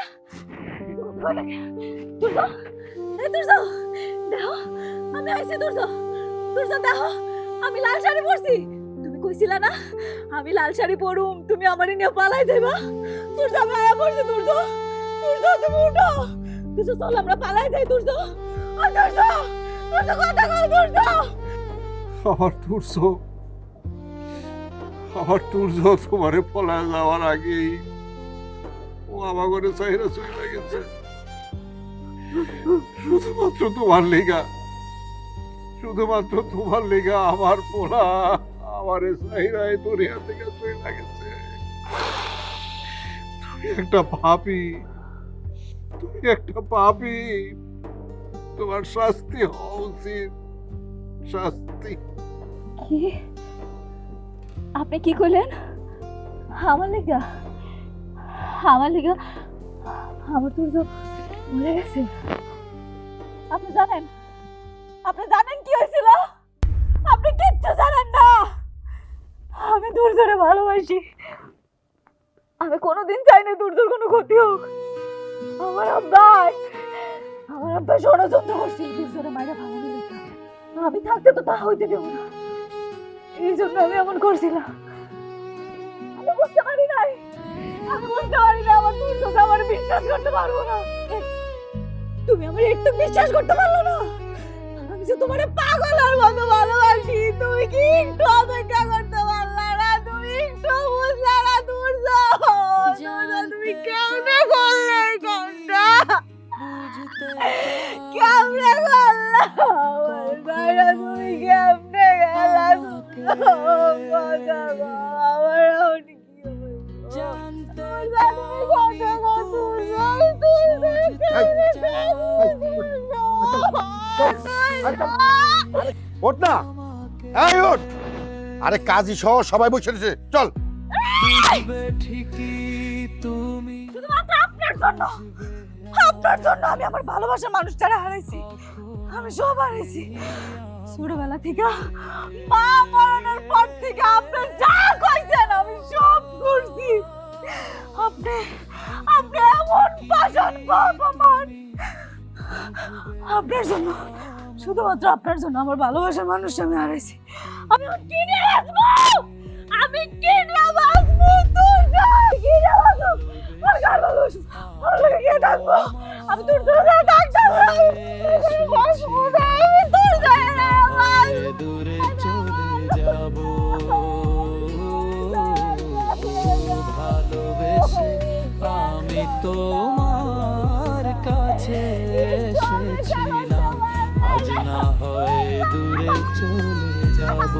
দেখো আমি আইছি। দেখো আমি লাল শাড়ি পরছি। তুমি কইছিলা না আমি লাল শাড়ি পরুম, তুমি আমারে নিয়ে পালাই যাইবা। তোর জামা আয়া পড়ছে। তুমি উঠো। চল আমরা পালাই যাই। কথা কও। আমার তুর্য তোমারে পলায় যাওয়ার আগেই ও আমার ঘরে চাহিদা চলে গেছে, শুধুমাত্র তোমার লেগা আমার পোলা আমারে চাহিদায় দরিয়া থেকে চলে গেছে। তুমি একটা পাপী, তোমার শাস্তি হওয়া উচিত, শাস্তি। কি আপনি কি করলেন? আমার লেগা আমার তুর্য মরে গেছে। আপনি জানেন কি হয়েছিল? আপনি কিচ্ছু জানেন না। আমি দুর্জোরে ভালোবাসি, আমি কোনোদিন চাই না দুর্জোর কোনো ক্ষতি হোক। আমার আব্বা ষড়যন্ত্র করছিল দুর্জোরে মাইরা ভাঙানো লেখা। আমি থাকতে তো তা হইতে দেব না, এই জন্য আমি এমন করছিলাম। আমি বুঝতে পারি নাই আমার দুর্জোকে আমার বিশ্বাস করতে পারবো না। তুমি আমার একটু বিশ্বাস করতে পারলো না? আমি যে তোমার পাগলের মতো ভালোবাসি, তুমি কি একটু অপেক্ষা করতে পারলা না? তুমি একটু বুঝলা না? তুমি কেমনে করলে এই কামটা? কেমনে করলা? তুমি কেমনে গেলা? আমার কি ওঠ না, এই ওঠ। আরে কাজী সহ সবাই বসে রয়েছে, চল। শুধুমাত্র আপনার জন্য আমি আমার ভালোবাসার মানুষটারে হারাইছি। আমি সব হারাইছি। ছোটবেলা থেকে মা মরণের পর থেকে আপনি যা কইছেন আমি সব করছি। আপনি এমন পাষাণ বাপ আমার। আপনার জন্য, শুধুমাত্র আপনার জন্য আমার ভালোবাসার মানুষ আমি হারাইছি। আমি কিনে আসবো, আমি কিনে বাঁচবো, তোর কিনে বাঁচবো, আমার গান ভালোবাসবো, আমার লোকে গিয়ে থাকবো। আমি তোর জন্য থাকতে বাঁচবো না, আমি তোর জন্য দূরে চলে যাব, ভালোবেসে আমি তোমার কাছে এসেছিলাম, আজ না হয় দূরে চলে যাব।